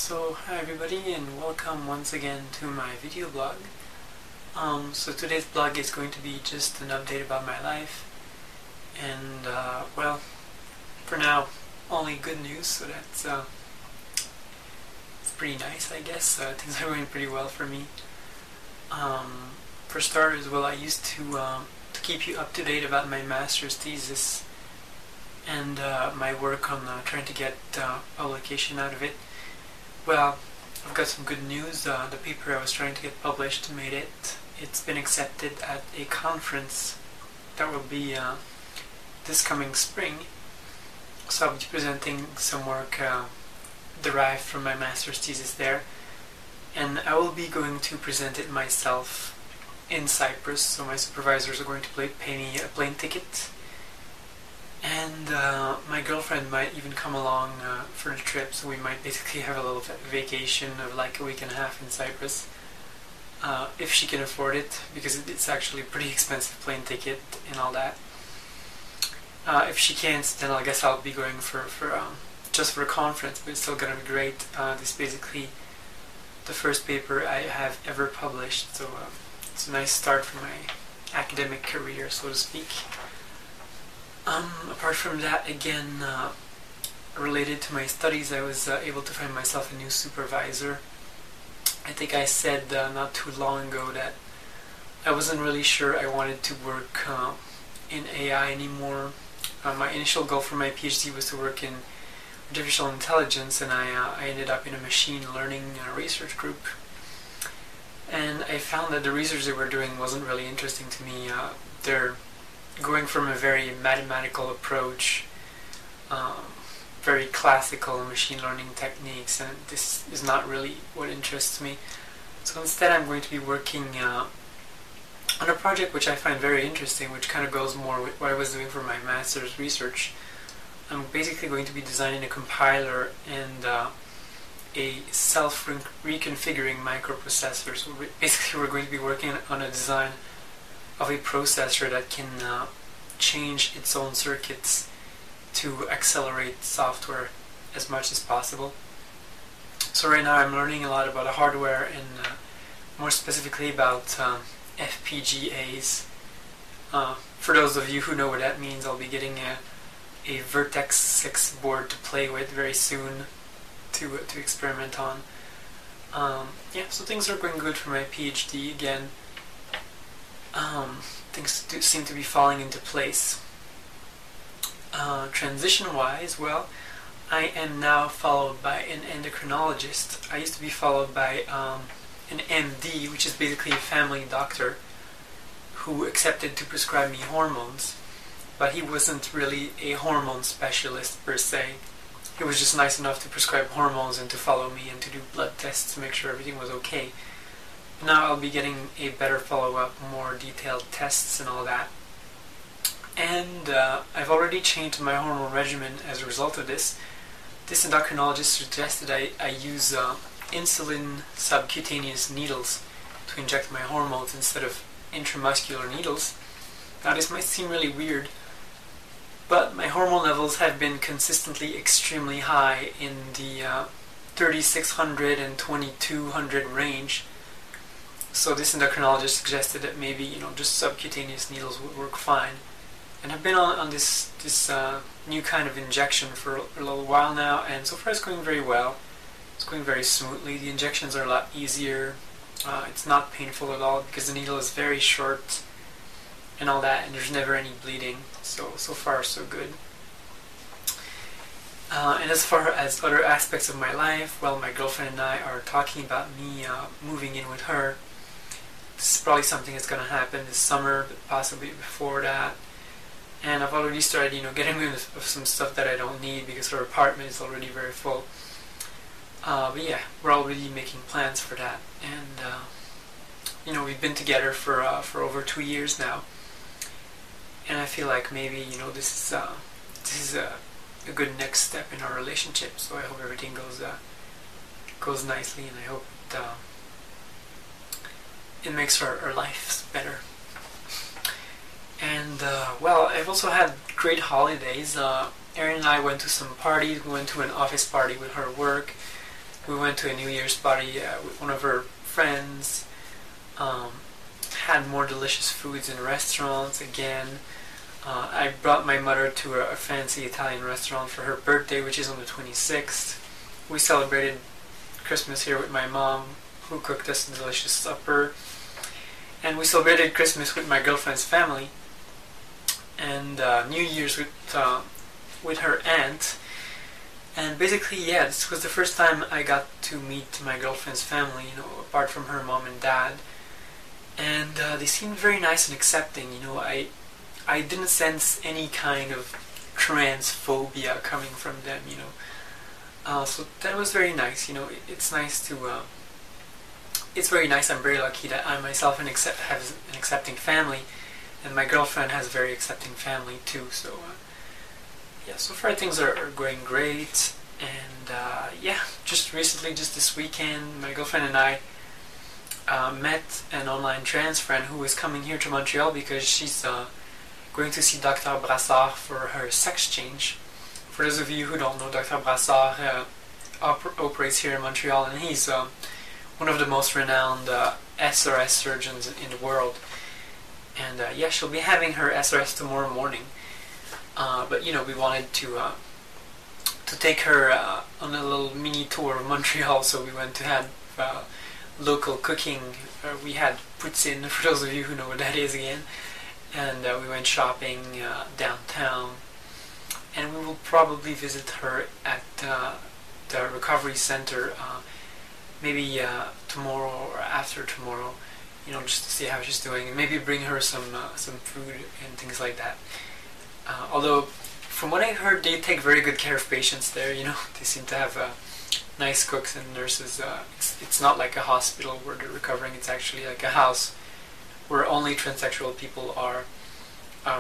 So hi everybody and welcome once again to my video blog. So today's blog is going to be just an update about my life and well, for now only good news, so that's it's pretty nice, I guess. Things are going pretty well for me. For starters, well, I used to keep you up to date about my master's thesis and my work on trying to get publication out of it. Well, I've got some good news. The paper I was trying to get published made it. It's been accepted at a conference that will be this coming spring. So I'll be presenting some work derived from my master's thesis there. And I will be going to present it myself in Cyprus. So my supervisors are going to pay me a plane ticket. And my girlfriend might even come along for the trip, so we might basically have a little vacation of like a week and a half in Cyprus, if she can afford it, because it's actually a pretty expensive plane ticket and all that. If she can't, then I guess I'll be going for just for a conference, but it's still gonna be great. This is basically the first paper I have ever published, so it's a nice start for my academic career, so to speak. Apart from that, again, related to my studies, I was able to find myself a new supervisor. I think I said not too long ago that I wasn't really sure I wanted to work in AI anymore. My initial goal for my PhD was to work in artificial intelligence, and I ended up in a machine learning research group. And I found that the research they were doing wasn't really interesting to me. They're going from a very mathematical approach, very classical machine learning techniques, and this is not really what interests me. So instead I'm going to be working on a project which I find very interesting, which kind of goes more with what I was doing for my master's research. I'm basically going to be designing a compiler and a self-reconfiguring microprocessor. So basically we're going to be working on a design of a processor that can change its own circuits to accelerate software as much as possible. So right now I'm learning a lot about hardware and more specifically about FPGAs. For those of you who know what that means, I'll be getting a Vertex 6 board to play with very soon to experiment on. Yeah, so things are going good for my PhD again. Things seem to be falling into place. Transition-wise, well, I am now followed by an endocrinologist. I used to be followed by an MD, which is basically a family doctor, who accepted to prescribe me hormones, but he wasn't really a hormone specialist per se. He was just nice enough to prescribe hormones and to follow me and to do blood tests to make sure everything was okay. Now I'll be getting a better follow-up, more detailed tests and all that. And I've already changed my hormone regimen as a result of this. This endocrinologist suggested I use insulin subcutaneous needles to inject my hormones instead of intramuscular needles. Now this might seem really weird, but my hormone levels have been consistently extremely high in the 3600 and 2200 range. So this endocrinologist suggested that maybe, just subcutaneous needles would work fine. And I've been on this new kind of injection for a little while now, and so far it's going very well. It's going very smoothly. The injections are a lot easier. It's not painful at all because the needle is very short and all that, and there's never any bleeding. So far so good. And as far as other aspects of my life, well, my girlfriend and I are talking about me moving in with her. This is probably something that's going to happen this summer, but possibly before that. And I've already started, getting rid of some stuff that I don't need because her apartment is already very full. But yeah, we're already making plans for that. And we've been together for over 2 years now. And I feel like maybe this is a good next step in our relationship. So I hope everything goes nicely, and I hope it makes our lives better. And well, I've also had great holidays. Erin and I went to some parties. We went to an office party with her work. we went to a New Year's party with one of her friends. Had more delicious foods in restaurants again. I brought my mother to a fancy Italian restaurant for her birthday, which is on the 26th. We celebrated Christmas here with my mom, who cooked us a delicious supper. And we celebrated Christmas with my girlfriend's family. And New Year's with her aunt. And basically, yeah, this was the first time I got to meet my girlfriend's family, you know, apart from her mom and dad. And they seemed very nice and accepting, you know. I didn't sense any kind of transphobia coming from them, you know. So that was very nice, you know. It's nice to, it's very nice. I'm very lucky that I myself have an accepting family, and my girlfriend has a very accepting family too. So yeah, so far things are going great. And yeah, just recently, just this weekend, my girlfriend and I met an online trans friend who is coming here to Montreal because she's going to see Dr. Brassard for her sex change. For those of you who don't know, Dr. Brassard operates here in Montreal, and he's one of the most renowned SRS surgeons in the world. And yeah, she'll be having her SRS tomorrow morning. But you know, we wanted to take her on a little mini tour of Montreal, so we went to have local cooking. We had poutine, for those of you who know what that is again. And we went shopping downtown, and we will probably visit her at the recovery center maybe tomorrow or after tomorrow, you know, just to see how she's doing, and maybe bring her some food and things like that. Although, from what I heard, they take very good care of patients there, you know. They seem to have nice cooks and nurses. It's not like a hospital where they're recovering, it's actually like a house where only transsexual people are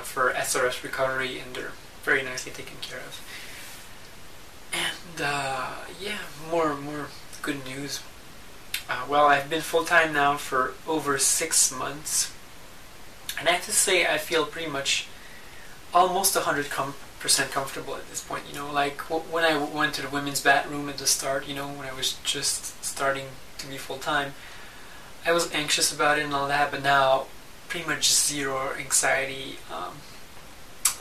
for SRS recovery, and they're very nicely taken care of. And yeah, more good news. Well, I've been full-time now for over 6 months, and I have to say I feel pretty much almost 100% comfortable at this point. You know, like when I went to the women's bathroom at the start, you know, when I was just starting to be full-time, I was anxious about it and all that, but now pretty much zero anxiety.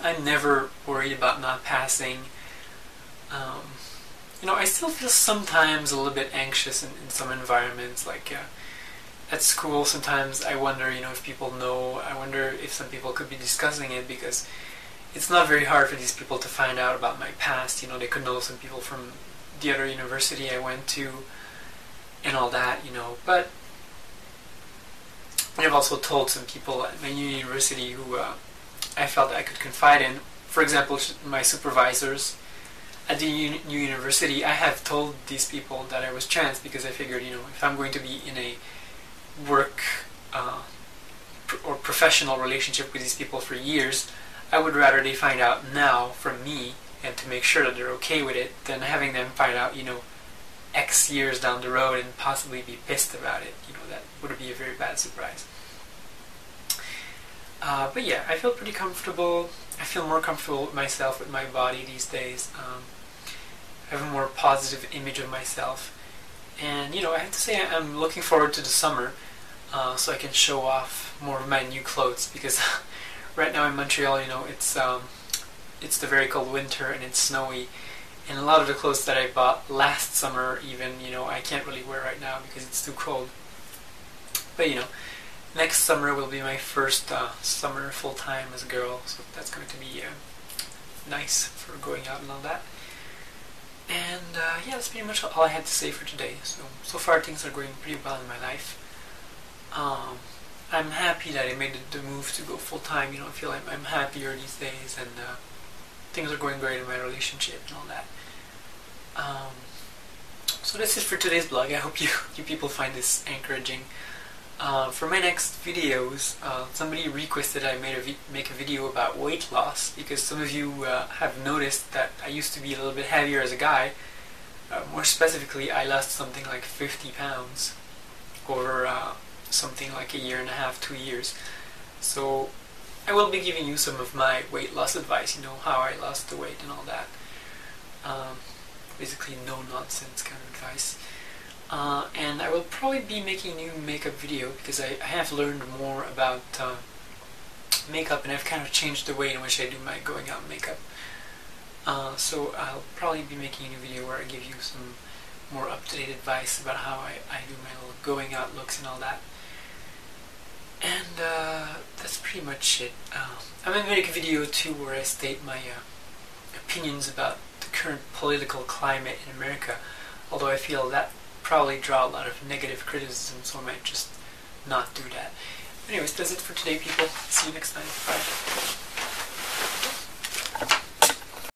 I'm never worried about not passing. You know, I still feel sometimes a little bit anxious in some environments, like at school. Sometimes I wonder, you know, if people know. I wonder if some people could be discussing it, because it's not very hard for these people to find out about my past. You know, they could know some people from the other university I went to and all that, you know. But I've also told some people at my new university who I felt I could confide in. For example, my supervisors at the new university. I have told these people that I was trans because I figured, you know, if I'm going to be in a work or professional relationship with these people for years, I would rather they find out now from me, and to make sure that they're okay with it, than having them find out, you know, X years down the road and possibly be pissed about it. You know, that would be a very bad surprise. But yeah, I feel pretty comfortable. I feel more comfortable with myself, with my body these days. I have a more positive image of myself. And, you know, I have to say I'm looking forward to the summer so I can show off more of my new clothes, because right now in Montreal, you know, it's the very cold winter and it's snowy. And a lot of the clothes that I bought last summer even, you know, I can't really wear right now because it's too cold. But, you know, next summer will be my first summer full-time as a girl, so that's going to be nice for going out and all that. And yeah, that's pretty much all I had to say for today. So far things are going pretty well in my life. I'm happy that I made the move to go full-time. You know, I feel like I'm happier these days, and things are going great in my relationship and all that. So that's it for today's blog. I hope you people find this encouraging. For my next videos, somebody requested I make a video about weight loss, because some of you have noticed that I used to be a little bit heavier as a guy. More specifically, I lost something like 50 pounds over something like a year and a half, 2 years. So I will be giving you some of my weight loss advice, you know, how I lost the weight and all that. Basically no nonsense kind of advice. and I will probably be making a new makeup video because I have learned more about makeup, and I've kind of changed the way in which I do my going out makeup. So I'll probably be making a new video where I give you some more up-to-date advice about how I do my little going out looks and all that. And that's pretty much it. I'm going to make a video too where I state my opinions about the current political climate in America, although I feel that probably draw a lot of negative criticism, so I might just not do that. Anyways, that's it for today, people. See you next time. Bye.